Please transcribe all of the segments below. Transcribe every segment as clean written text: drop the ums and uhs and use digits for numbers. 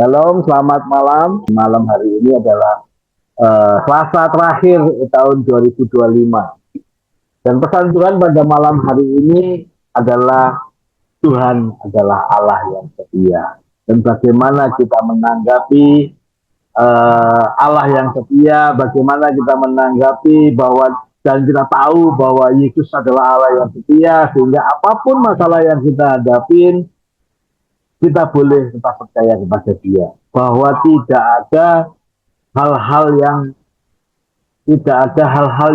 Shalom, selamat malam. Malam hari ini adalah Selasa terakhir tahun 2025. Dan pesan Tuhan pada malam hari ini adalah Tuhan adalah Allah yang setia. Dan bagaimana kita menanggapi Allah yang setia, bagaimana kita menanggapi bahwa dan kita tahu bahwa Yesus adalah Allah yang setia, sehingga apapun masalah yang kita hadapin, kita boleh tetap percaya kepada Dia, bahwa tidak ada hal-hal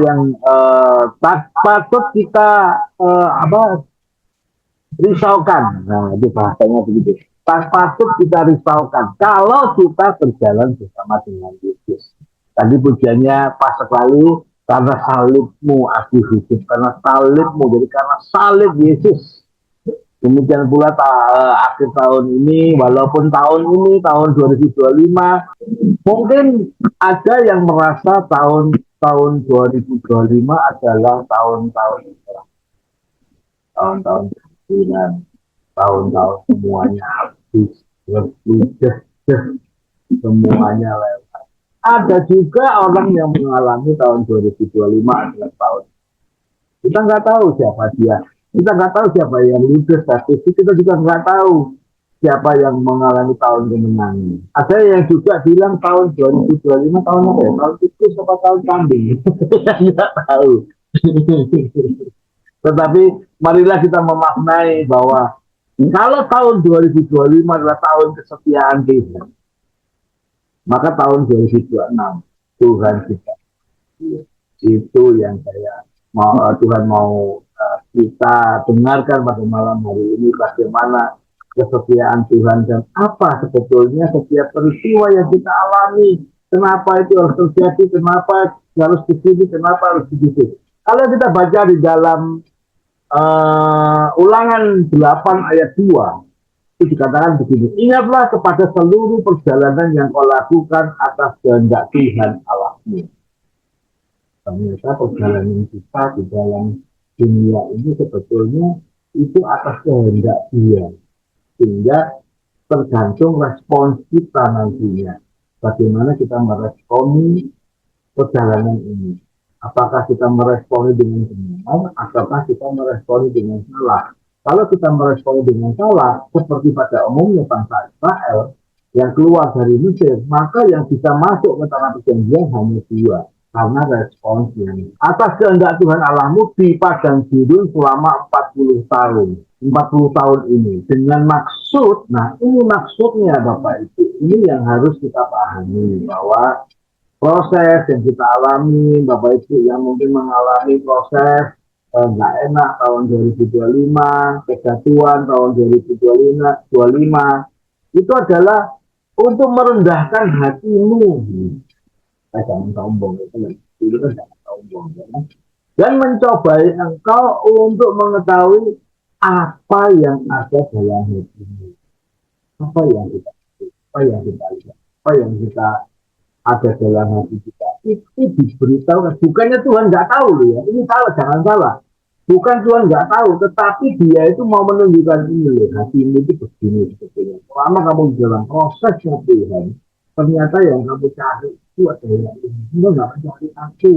yang patut kita risaukan. Nah, itu bahasanya begitu. Patut kita risaukan kalau kita berjalan bersama dengan Yesus. Tadi pujiannya pas sekali, karena salibmu aku hidup, karena salibmu, jadi karena salib Yesus. Demikian pula akhir tahun ini, walaupun tahun ini tahun 2025, mungkin ada yang merasa tahun 2025 adalah tahun-tahun kemungkinan, tahun-tahun semuanya habis, berputus, semuanya lewat. Ada juga orang yang mengalami tahun 2025 adalah tahun. Kita nggak tahu siapa dia. Kita nggak tahu siapa yang lulus statistik. Kita juga nggak tahu siapa yang mengalami tahun kemenangan. Ada yang juga bilang tahun 2025 tahun apa ya? Tahun tikus apa tahun kambing? Tidak tahu. Tetapi marilah kita memaknai bahwa kalau tahun 2025 adalah tahun kesetiaan Tuhan, maka tahun 2026 Tuhan kita. Itu yang Tuhan mau kita dengarkan pada malam hari ini, bagaimana kesetiaan Tuhan dan apa sebetulnya setiap peristiwa yang kita alami, kenapa itu harus terjadi, kenapa harus begini, kenapa harus begitu. Kalau kita baca di dalam Ulangan 8 ayat 2, itu dikatakan begini: ingatlah kepada seluruh perjalanan yang kau lakukan atas kehendak Tuhan Allahmu. Ternyata perjalanan kita di dalam dunia ini sebetulnya itu atas kehendak Dia, sehingga tergantung respons kita nantinya, bagaimana kita meresponi perjalanan ini. Apakah kita meresponi dengan benar, ataukah kita meresponi dengan salah? Kalau kita meresponi dengan salah, seperti pada umumnya bangsa Israel yang keluar dari Mesir, maka yang bisa masuk ke tanah perjanjian hanya 2, karena responsnya. Atas kehendak Tuhan Allahmu di padang gurun selama 40 tahun. 40 tahun ini dengan maksud, nah ini maksudnya Bapak Ibu, ini yang harus kita pahami, bahwa proses yang kita alami, Bapak Ibu yang mungkin mengalami proses nggak enak tahun 2025, kejatuhan tahun 2025, itu adalah untuk merendahkan hatimu. Jangan sombong, itu kan jangan sombong, ya. Dan mencobai engkau untuk mengetahui apa yang ada dalam hatimu, apa yang kita lihat, apa yang kita ada dalam hati kita, itu diberitahu. Bukannya Tuhan nggak tahu loh ya, ini salah, jangan salah. Bukan Tuhan nggak tahu, tetapi Dia itu mau menunjukkan ini loh, hatimu itu begini sebetulnya. Selama kamu dalam prosesnya Tuhan, ternyata yang kamu cari itu adalah ini. Engkau nggak mencari aku,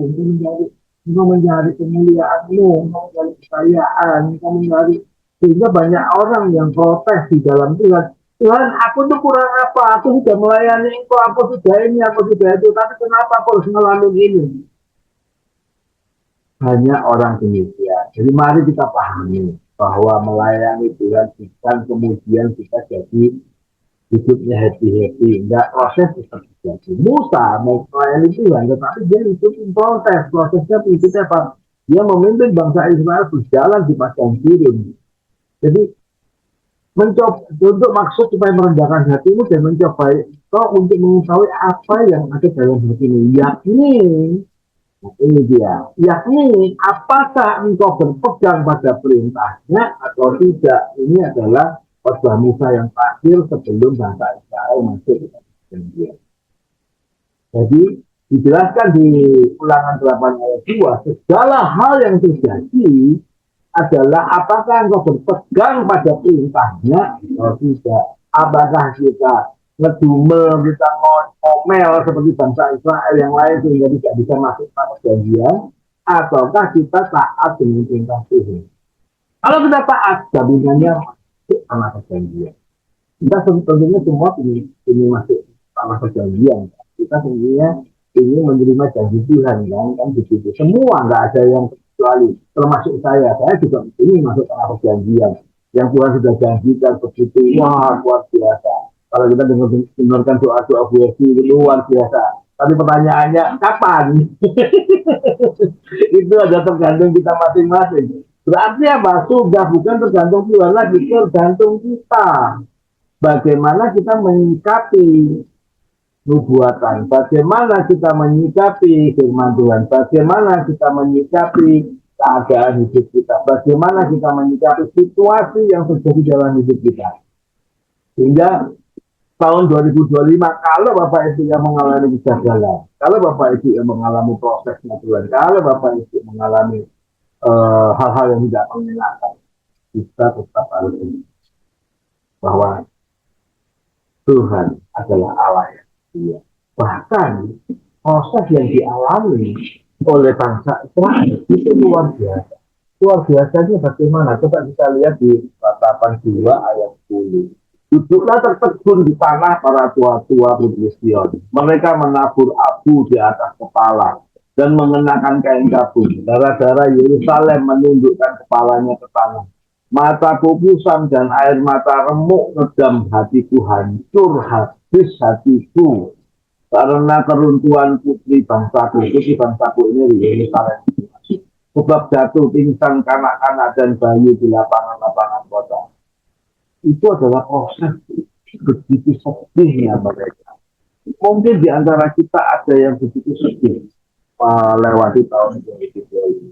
engkau mencari kemuliaanmu, engkau mencari kekayaan, engkau mencari, sehingga banyak orang yang protes di dalam Tuhan. Tuhan, aku tuh kurang apa? Aku sudah melayani Engkau, aku sudah ini, aku sudah itu, tapi kenapa aku harus ngalamin ini? Banyak orang demikian. Jadi mari kita pahami bahwa melayani Tuhan bukan kemudian kita jadi hidupnya happy-happy. Enggak, proses seperti itu. Musa mau melayani Tuhan, tetapi dia ikutin proses. Prosesnya ikuti apa? Dia memimpin bangsa Israel berjalan di padang gurun. Jadi mencoba untuk maksud supaya merendahkan hatimu dan mencoba kau untuk mengetahui apa yang ada dalam hatimu, yakni, nah ini dia, yakni apakah engkau berpegang pada perintahnya atau tidak. Ini adalah khotbah Musa yang terakhir sebelum bangsa Israel masuk ke perjanjian. Jadi dijelaskan di Ulangan 8 ayat 2, segala hal yang terjadi adalah apakah engkau berpegang pada perintahnya atau tidak. Apakah kita ngedumel, kita ngomel seperti bangsa Israel yang lain sehingga tidak bisa masuk ke perjanjian, ataukah kita taat dengan perintah Tuhan? Kalau kita taat, jaminan masuk tanah perjanjian. Kita tentunya semua ingin masuk tanah perjanjian. Kita tentunya ingin menerima janji Tuhan, kan begitu. Semua nggak ada yang kecuali, termasuk saya juga ingin masuk tanah perjanjian yang Tuhan sudah janjikan begitu. Wah, luar biasa. Kalau kita dengarkan doa-doa Bu Esi, luar biasa. Tapi pertanyaannya kapan? Itu ada tergantung kita masing-masing. Berarti apa? Sudah bukan tergantung Tuhan lagi, tergantung kita. Bagaimana kita menyikapi nubuatan, bagaimana kita menyikapi firman Tuhan, bagaimana kita menyikapi keadaan hidup kita, bagaimana kita menyikapi situasi yang terjadi dalam hidup kita. Sehingga tahun 2025, kalau Bapak Ibu yang mengalami kegagalan, kalau Bapak Ibu yang mengalami proses Tuhan, kalau Bapak Ibu mengalami hal-hal yang tidak menyenangkan, kita tetap harus ingat bahwa Tuhan adalah Allah yang setia. Bahkan proses yang dialami oleh bangsa Israel itu luar biasa. Luar biasanya bagaimana? Coba kita lihat di Katapan 2 ayat 10. Duduklah tertegun di tanah para tua-tua Filistion. Mereka menabur abu di atas kepala dan mengenakan kain kabung. Darah-darah Yerusalem menundukkan kepalanya ke tanah. Mataku kusam dan air mata remuk redam hatiku, hancur habis hatiku karena keruntuhan putri bangsaku. Putri bangsaku ini di Yerusalem. Sebab jatuh pingsan kanak-kanak dan bayi di lapangan-lapangan kota. Itu adalah proses begitu sedihnya mereka. Mungkin di antara kita ada yang begitu sedih melewati tahun 2020,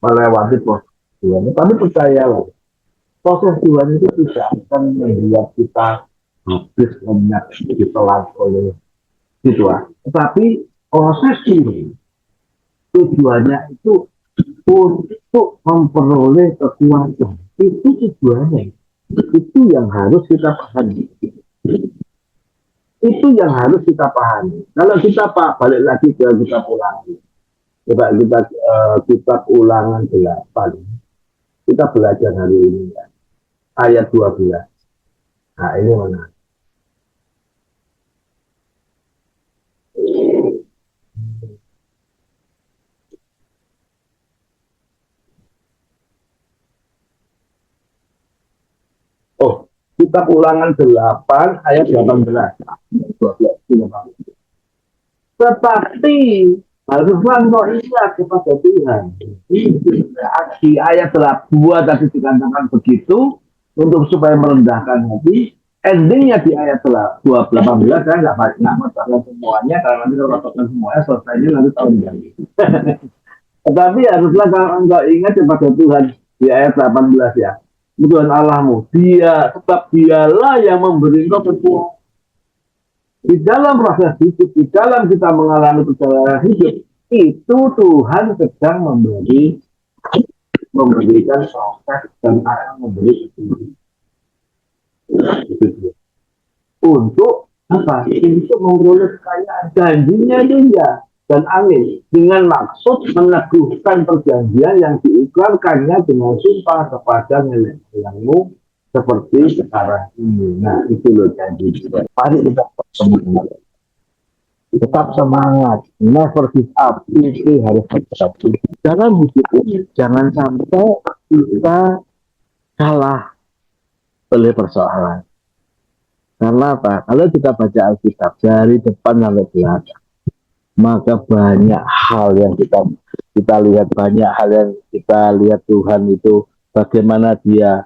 melewati proses Tuhan. Tapi percayalah, proses Tuhan itu tidak akan membuat kita habis lenyap ditelan oleh situasi. Tetapi proses ini tujuannya itu untuk memperoleh kekuatan. Itu tujuannya. Itu yang harus kita pahami. Itu yang harus kita pahami. Kalau kita balik lagi ke kitab Ulangan. Coba kita kitab Ulangan 8. Kita belajar hari ini ya. Ayat 12. Nah, ini mana? Oh, kitab Ulangan 8 ayat 18. 12. Tetapi haruslah engkau ingat kepada Tuhan. Di ayat 2 tadi dikatakan begitu untuk supaya merendahkan hati. Endingnya di ayat 18 saya nggak masalah semuanya karena nanti kalau katakan semuanya selesainya nanti tahun ini. Tetapi haruslah engkau ingat kepada Tuhan di ayat 18 ya. Tuhan Allahmu, Dia sebab Dialah yang memberi engkau kekuatan. Di dalam proses hidup, di dalam kita mengalami perjalanan hidup, itu Tuhan sedang memberikan proses dan akan memberi itu. Untuk apa? Untuk memperoleh kekayaan, janjinya Dia dan amin, dengan maksud meneguhkan perjanjian yang diiklankannya dengan sumpah kepada nenek moyangmu seperti sekarang ini. Nah, itu loh janji. Mari kita tetap semangat, never give up. Itu harus tetap. Dalam hidup ini jangan sampai kita kalah oleh persoalan. Karena apa? Kalau kita baca Alkitab dari depan sampai belakang, maka banyak hal yang kita lihat, banyak hal yang kita lihat Tuhan itu bagaimana dia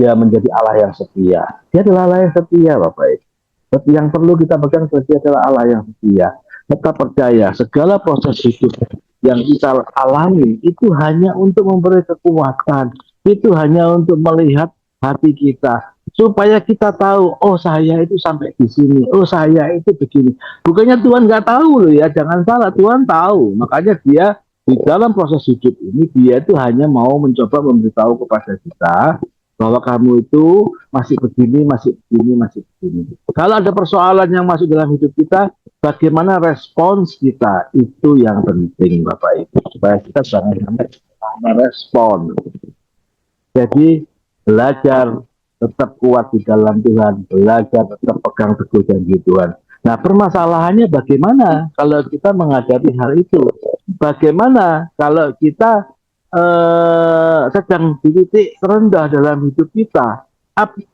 menjadi Allah yang setia. Dia adalah Allah yang setia, Bapak Ibu. Yang perlu kita pegang dia adalah Allah yang setia. Tetap percaya segala proses hidup yang kita alami itu hanya untuk memberi kekuatan. Itu hanya untuk melihat hati kita supaya kita tahu, oh saya itu sampai di sini, oh saya itu begini. Bukannya Tuhan nggak tahu loh ya, jangan salah, Tuhan tahu. Makanya Dia di dalam proses hidup ini Dia itu hanya mau mencoba memberitahu kepada kita bahwa kamu itu masih begini, masih begini, masih begini. Kalau ada persoalan yang masuk dalam hidup kita, bagaimana respons kita itu yang penting, Bapak Ibu, supaya kita jangan sampai merespon. Jadi belajar tetap kuat di dalam Tuhan, belajar tetap pegang teguh janji Tuhan. Nah, permasalahannya bagaimana kalau kita menghadapi hal itu? Bagaimana kalau kita sedang di titik terendah dalam hidup kita?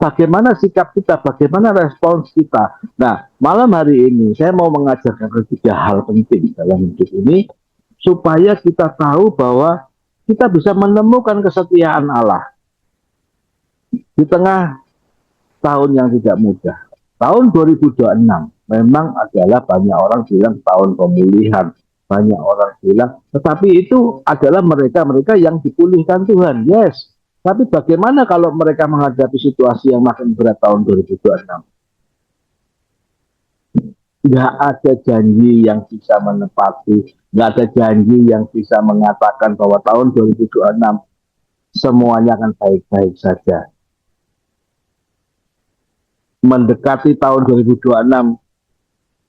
Bagaimana sikap kita? Bagaimana respons kita? Nah, malam hari ini saya mau mengajarkan tiga hal penting dalam hidup ini supaya kita tahu bahwa kita bisa menemukan kesetiaan Allah di tengah tahun yang tidak mudah. Tahun 2026 memang adalah banyak orang bilang tahun pemulihan, banyak orang bilang, tetapi itu adalah mereka-mereka yang dipulihkan Tuhan. Yes, tapi bagaimana kalau mereka menghadapi situasi yang makin berat tahun 2026? Nggak ada janji yang bisa menepati, nggak ada janji yang bisa mengatakan bahwa tahun 2026 semuanya akan baik-baik saja. Mendekati tahun 2026,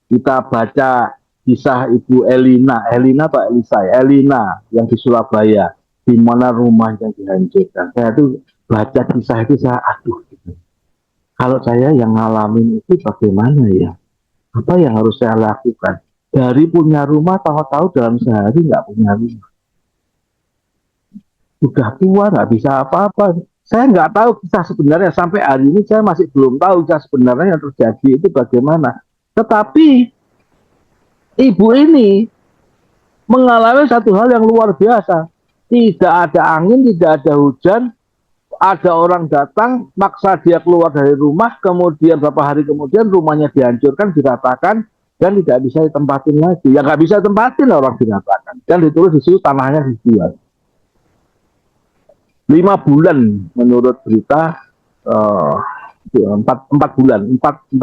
kita baca kisah Ibu Elina atau Elina yang di Surabaya, di mana rumahnya dihancurkan. Saya tuh baca kisah itu, saya aduh, gitu. Kalau saya yang ngalamin itu bagaimana ya? Apa yang harus saya lakukan? Dari punya rumah, tahu-tahu dalam sehari nggak punya rumah. Sudah tua, nggak bisa apa-apa. Saya nggak tahu kisah sebenarnya, sampai hari ini saya masih belum tahu kisah sebenarnya yang terjadi itu bagaimana. Tetapi ibu ini mengalami satu hal yang luar biasa. Tidak ada angin, tidak ada hujan, ada orang datang, maksa dia keluar dari rumah, kemudian beberapa hari kemudian rumahnya dihancurkan, diratakan, dan tidak bisa ditempatin lagi. Ya nggak bisa tempatin orang diratakan. Dan ditulis di situ tanahnya dijual. 5 bulan menurut berita, 4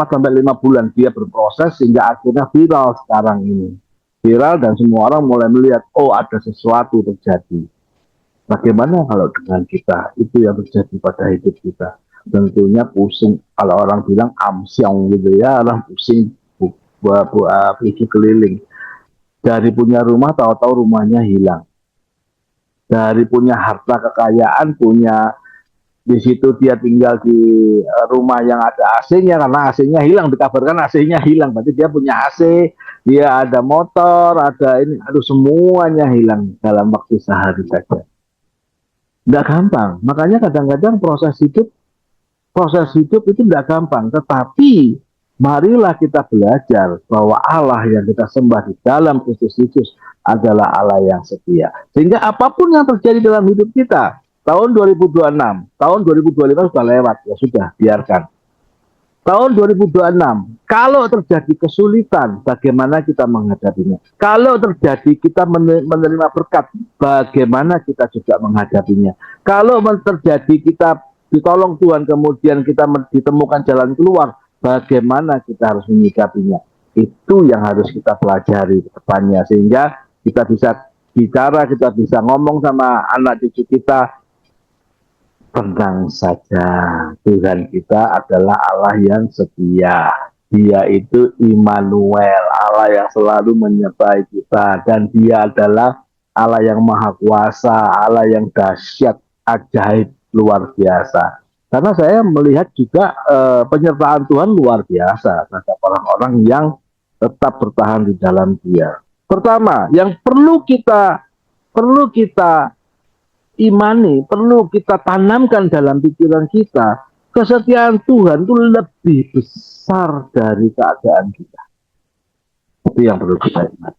sampai 5 bulan dia berproses sehingga akhirnya viral sekarang ini. Viral dan semua orang mulai melihat, oh ada sesuatu terjadi. Bagaimana kalau dengan kita? Itu yang terjadi pada hidup kita. Tentunya pusing. Kalau orang bilang amsyong gitu ya, orang pusing pergi keliling. Dari punya rumah, tahu-tahu rumahnya hilang. Dari punya harta kekayaan, punya di situ dia tinggal di rumah yang ada AC-nya, karena AC-nya hilang, dikabarkan AC-nya hilang, berarti dia punya AC, dia ada motor, ada ini, aduh semuanya hilang dalam waktu sehari saja. Nggak gampang, makanya kadang-kadang proses hidup itu nggak gampang, tetapi marilah kita belajar bahwa Allah yang kita sembah di dalam Kristus Yesus adalah Allah yang setia. Sehingga apapun yang terjadi dalam hidup kita, tahun 2026, tahun 2025 sudah lewat, ya sudah, biarkan. Tahun 2026, kalau terjadi kesulitan, bagaimana kita menghadapinya? Kalau terjadi kita menerima berkat, bagaimana kita juga menghadapinya? Kalau terjadi kita ditolong Tuhan, kemudian kita ditemukan jalan keluar, bagaimana kita harus menyikapinya? Itu yang harus kita pelajari ke depannya, sehingga kita bisa bicara, kita bisa ngomong sama anak cucu kita, tenang saja, Tuhan kita adalah Allah yang setia. Dia itu Immanuel, Allah yang selalu menyertai kita, dan dia adalah Allah yang maha kuasa, Allah yang dahsyat, ajaib, luar biasa. Karena saya melihat juga penyertaan Tuhan luar biasa terhadap orang-orang yang tetap bertahan di dalam Dia. Pertama, yang perlu kita imani, perlu kita tanamkan dalam pikiran kita, kesetiaan Tuhan itu lebih besar dari keadaan kita. Itu yang perlu kita ingat.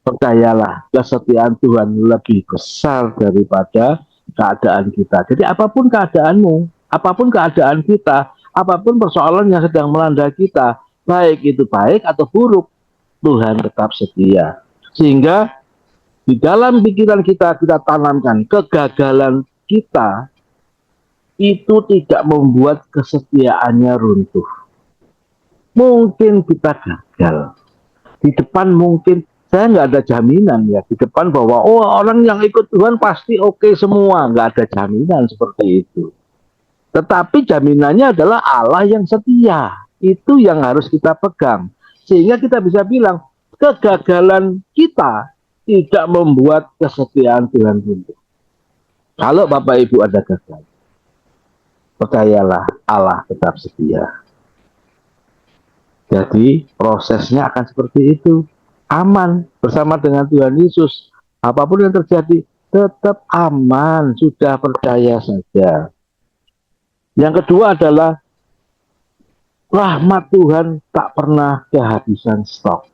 Percayalah, kesetiaan Tuhan lebih besar daripada keadaan kita. Jadi apapun keadaanmu, apapun keadaan kita, apapun persoalan yang sedang melanda kita, baik itu baik atau buruk, Tuhan tetap setia. Sehingga di dalam pikiran kita tanamkan kegagalan kita itu tidak membuat kesetiaannya runtuh. Mungkin kita gagal. Di depan mungkin, saya nggak ada jaminan ya, di depan bahwa oh orang yang ikut Tuhan pasti oke semua. Nggak ada jaminan seperti itu. Tetapi jaminannya adalah Allah yang setia. Itu yang harus kita pegang. Sehingga kita bisa bilang, kegagalan kita tidak membuat kesetiaan Tuhan runtuh. Kalau Bapak Ibu ada gagal, percayalah Allah tetap setia. Jadi prosesnya akan seperti itu. Aman bersama dengan Tuhan Yesus. Apapun yang terjadi, tetap aman. Sudah percaya saja. Yang kedua adalah rahmat Tuhan tak pernah kehabisan stok.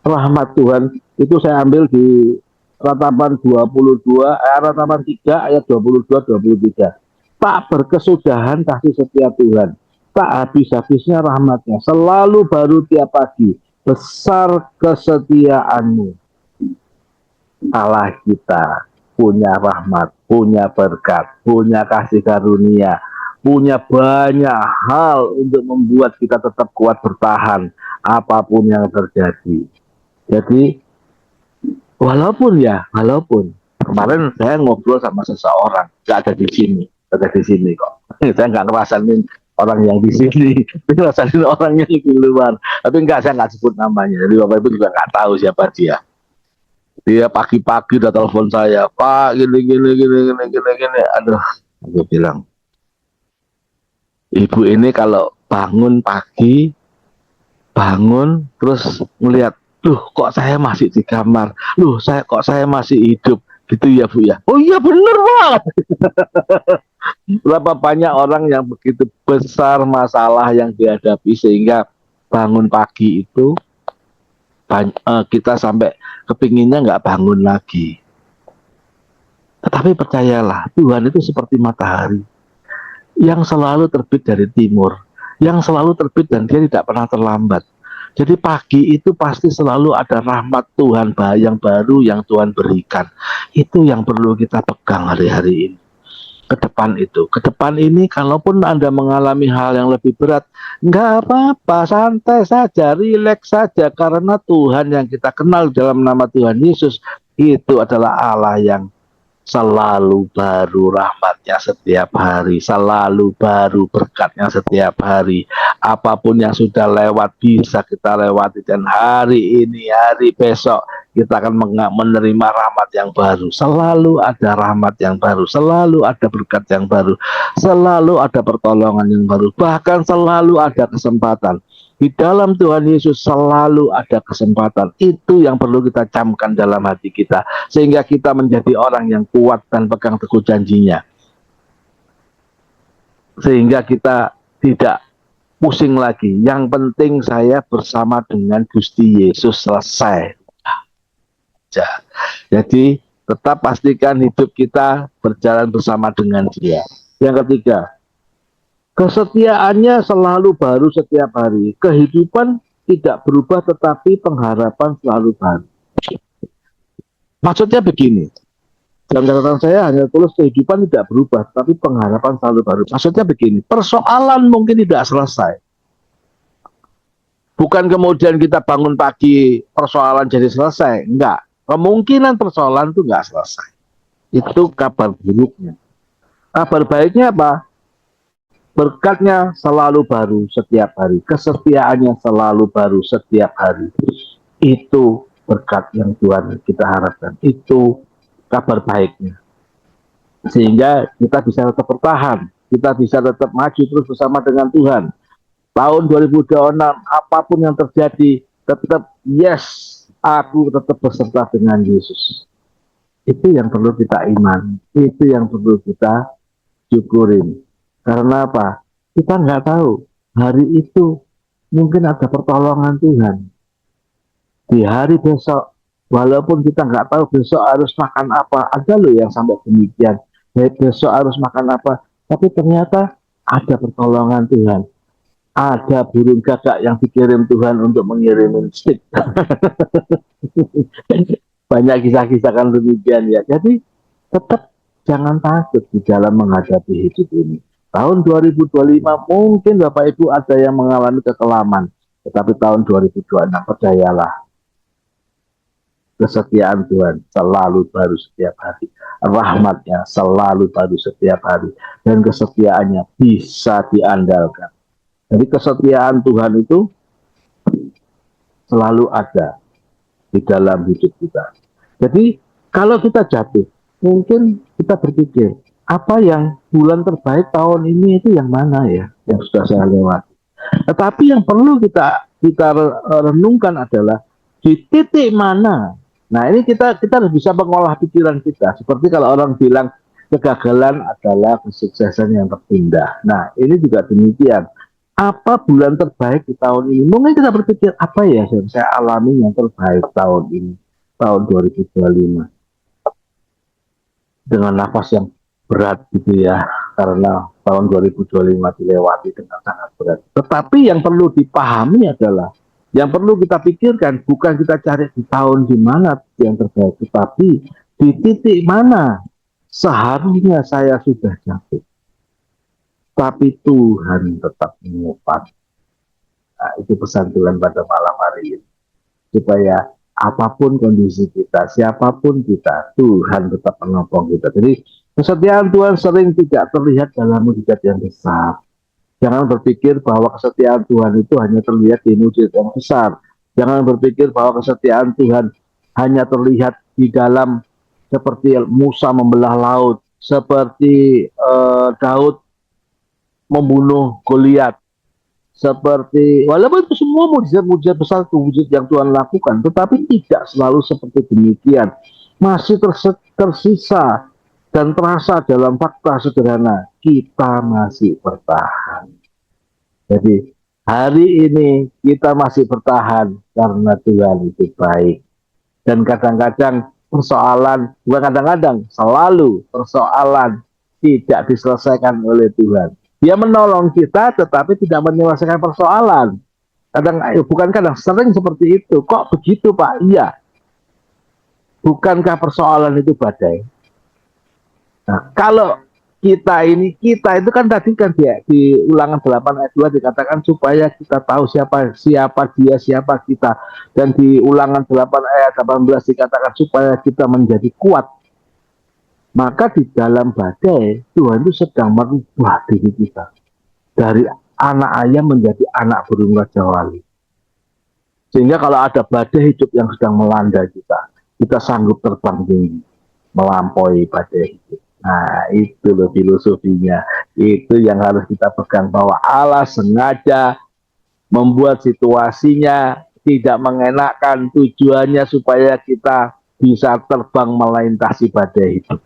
Rahmat Tuhan itu saya ambil di Ratapan 22, Ratapan 3 ayat 22-23. Tak berkesudahan kasih setia Tuhan, tak habis-habisnya rahmatnya, selalu baru tiap pagi, besar kesetiaanmu. Allah kita punya rahmat, punya berkat, punya kasih karunia, punya banyak hal untuk membuat kita tetap kuat bertahan apapun yang terjadi. Jadi walaupun kemarin saya ngobrol sama seseorang, nggak ada di sini, ada di sini kok. Saya nggak ngerasain orang yang di sini, ngerasain orang yang di luar. Tapi saya nggak sebut namanya. Jadi Bapak Ibu juga nggak tahu siapa dia. Dia pagi-pagi udah telepon saya, Pak, gini. Aduh, aku bilang, Ibu ini kalau bangun pagi, terus melihat, loh kok saya masih di kamar, loh kok saya masih hidup, gitu ya Bu ya. Oh iya bener Pak. Berapa banyak orang yang begitu besar masalah yang dihadapi sehingga bangun pagi itu kita sampai kepinginnya nggak bangun lagi. Tetapi percayalah, Tuhan itu seperti matahari yang selalu terbit dari timur, yang selalu terbit dan dia tidak pernah terlambat. Jadi pagi itu pasti selalu ada rahmat Tuhan yang baru yang Tuhan berikan. Itu yang perlu kita pegang hari-hari ini. Ke depan ini kalaupun Anda mengalami hal yang lebih berat, nggak apa-apa, santai saja, rileks saja, karena Tuhan yang kita kenal dalam nama Tuhan Yesus itu adalah Allah yang selalu baru rahmatnya setiap hari, selalu baru berkatnya setiap hari. Apapun yang sudah lewat bisa kita lewati, dan hari ini, hari besok kita akan menerima rahmat yang baru. Selalu ada rahmat yang baru, selalu ada berkat yang baru, selalu ada pertolongan yang baru, bahkan selalu ada kesempatan. Di dalam Tuhan Yesus selalu ada kesempatan. Itu yang perlu kita camkan dalam hati kita, sehingga kita menjadi orang yang kuat dan pegang teguh janjinya, sehingga kita tidak pusing lagi. Yang penting saya bersama dengan Gusti Yesus, selesai. Jadi tetap pastikan hidup kita berjalan bersama dengan Dia. Yang ketiga, kesetiaannya selalu baru setiap hari. Kehidupan tidak berubah, tetapi pengharapan selalu baru. Maksudnya begini, dalam catatan saya hanya tulis kehidupan tidak berubah, tapi pengharapan selalu baru. Maksudnya begini, persoalan mungkin tidak selesai. Bukan kemudian kita bangun pagi persoalan jadi selesai, enggak. Kemungkinan persoalan itu enggak selesai. Itu kabar buruknya. Kabar baiknya apa? Berkatnya selalu baru setiap hari, kesetiaannya selalu baru setiap hari. Itu berkat yang Tuhan kita harapkan. Itu kabar baiknya. Sehingga kita bisa tetap bertahan, kita bisa tetap maju terus bersama dengan Tuhan. Tahun 2026, apapun yang terjadi, tetap yes, aku tetap beserta dengan Yesus. Itu yang perlu kita iman, itu yang perlu kita syukurin. Karena apa? Kita nggak tahu hari itu mungkin ada pertolongan Tuhan. Di hari besok, walaupun kita nggak tahu besok harus makan apa, ada loh yang sampai demikian. Besok harus makan apa, tapi ternyata ada pertolongan Tuhan. Ada burung gagak yang dikirim Tuhan untuk mengirimin stik. Banyak kisah-kisah kan demikian ya. Jadi tetap jangan takut di dalam menghadapi hidup ini. Tahun 2025 mungkin Bapak Ibu ada yang mengalami kekelaman, tetapi tahun 2026 percayalah, Kesetiaan Tuhan selalu baru setiap hari. Rahmatnya selalu baru setiap hari. Dan kesetiaannya bisa diandalkan. Jadi kesetiaan Tuhan itu selalu ada di dalam hidup kita. Jadi kalau kita jatuh, mungkin kita berpikir, apa yang bulan terbaik tahun ini itu yang mana ya, yang sudah saya lewati. Tetapi yang perlu kita renungkan adalah di titik mana. Nah ini kita harus bisa mengolah pikiran kita. Seperti kalau orang bilang kegagalan adalah kesuksesan yang tertunda. Nah ini juga demikian. Apa bulan terbaik di tahun ini? Mungkin kita berpikir apa ya yang saya alami yang terbaik tahun ini, tahun 2025, dengan nafas yang berat gitu ya, karena tahun 2025 dilewati dengan sangat berat. Tetapi yang perlu dipahami adalah, yang perlu kita pikirkan bukan kita cari di tahun di mana yang terbaik, tetapi di titik mana seharusnya saya sudah jatuh, tapi Tuhan tetap mengupas. Nah, itu pesan Tuhan pada malam hari ini. Supaya apapun kondisi kita, siapapun kita, Tuhan tetap menolong kita. Jadi kesetiaan Tuhan sering tidak terlihat dalam mujizat yang besar. Jangan berpikir bahwa kesetiaan Tuhan itu hanya terlihat di mujizat yang besar. Jangan berpikir bahwa kesetiaan Tuhan hanya terlihat di dalam seperti Musa membelah laut, seperti Daud membunuh Goliat, seperti walaupun itu semua mujizat-mujizat besar, mujizat yang Tuhan lakukan, tetapi tidak selalu seperti demikian. Masih tersisa dan terasa dalam fakta sederhana, kita masih bertahan. Jadi hari ini kita masih bertahan karena Tuhan itu baik. Dan kadang-kadang persoalan, bukan kadang-kadang, selalu persoalan tidak diselesaikan oleh Tuhan. Dia menolong kita tetapi tidak menyelesaikan persoalan. Kadang, bukan kadang, sering seperti itu. Kok begitu Pak? Iya. Bukankah persoalan itu badai? Nah, kalau kita itu kan tadi kan di Ulangan 8 ayat 2 dikatakan supaya kita tahu siapa dia, siapa kita. Dan di Ulangan 8 ayat 18 dikatakan supaya kita menjadi kuat. Maka di dalam badai, Tuhan itu sedang merubah diri kita. Dari anak ayam menjadi anak burung raja wali. Sehingga kalau ada badai hidup yang sedang melanda kita sanggup terbang tinggi, melampaui badai hidup. Nah, itu loh filosofinya. Itu yang harus kita pegang, bahwa Allah sengaja membuat situasinya tidak mengenakan, tujuannya supaya kita bisa terbang melintasi badai hidup.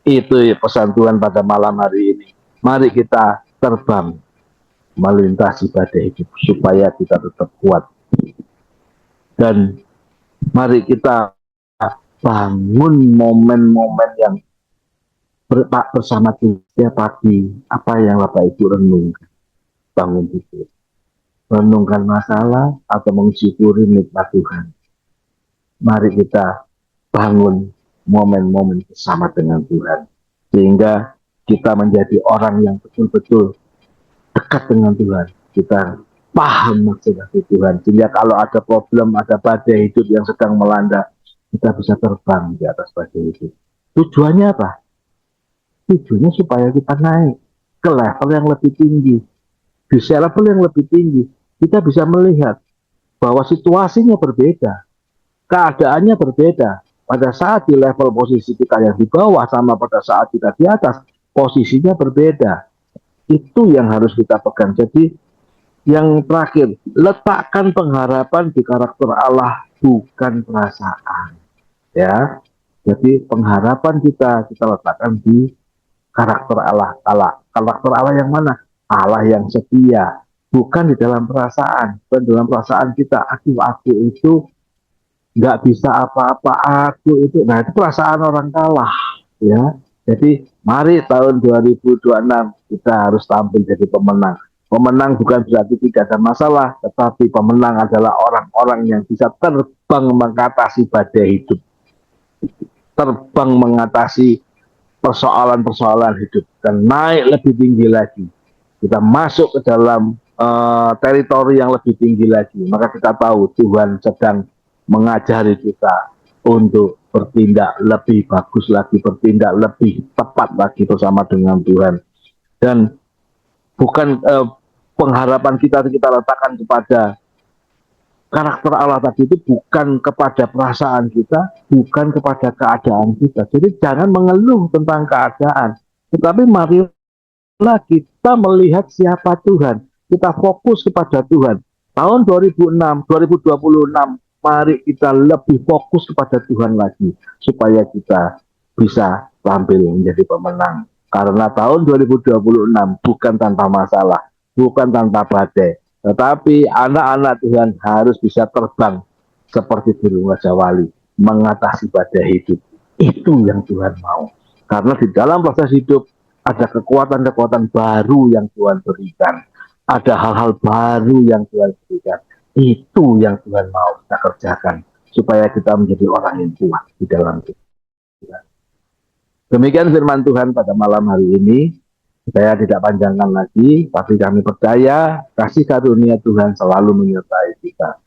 Itu pesan Tuhan pada malam hari ini. Mari kita terbang melintasi badai hidup supaya kita tetap kuat. Dan mari kita bangun momen-momen yang bersama setiap pagi. Apa yang Bapak Ibu renungkan? Bangun tidur, renungkan masalah atau mensyukuri nikmat Tuhan. Mari kita bangun momen-momen bersama dengan Tuhan, sehingga kita menjadi orang yang betul-betul dekat dengan Tuhan. Kita paham maksud Tuhan, sehingga kalau ada problem, ada badai hidup yang sedang melanda, kita bisa terbang di atas badai itu. Tujuannya apa? Tujuannya supaya kita naik ke level yang lebih tinggi. Di level yang lebih tinggi, kita bisa melihat bahwa situasinya berbeda, keadaannya berbeda. Pada saat di level posisi kita yang di bawah sama pada saat kita di atas, posisinya berbeda. Itu yang harus kita pegang. Jadi yang terakhir, letakkan pengharapan di karakter Allah, bukan perasaan. Ya, jadi pengharapan kita letakkan di karakter Allah. Karakter Allah yang mana? Allah yang setia, bukan di dalam perasaan. Bukan dalam perasaan kita, aku itu nggak bisa apa-apa, aku itu. Nah, itu perasaan orang kalah. Ya, jadi mari tahun 2026 kita harus tampil jadi pemenang. Pemenang bukan berarti tidak ada masalah, tetapi pemenang adalah orang-orang yang bisa terbang mengatasi badai hidup, terbang mengatasi persoalan-persoalan hidup, dan naik lebih tinggi lagi. Kita masuk ke dalam teritori yang lebih tinggi lagi. Maka kita tahu Tuhan sedang mengajari kita untuk bertindak lebih bagus lagi, bertindak lebih tepat lagi bersama dengan Tuhan. Dan bukan pengharapan kita letakkan kepada karakter Allah tadi itu bukan kepada perasaan kita, bukan kepada keadaan kita. Jadi jangan mengeluh tentang keadaan, tetapi marilah kita melihat siapa Tuhan. Kita fokus kepada Tuhan. Tahun 2026, mari kita lebih fokus kepada Tuhan lagi, supaya kita bisa tampil menjadi pemenang. Karena tahun 2026 bukan tanpa masalah, bukan tanpa badai, tetapi anak-anak Tuhan harus bisa terbang seperti burung Raja Wali, mengatasi badai hidup. Itu yang Tuhan mau. Karena di dalam proses hidup ada kekuatan-kekuatan baru yang Tuhan berikan. Ada hal-hal baru yang Tuhan berikan. Itu yang Tuhan mau kita kerjakan, supaya kita menjadi orang yang kuat di dalam Tuhan. Demikian firman Tuhan pada malam hari ini. Saya tidak panjangkan lagi, tapi kami percaya kasih karunia Tuhan selalu menyertai kita.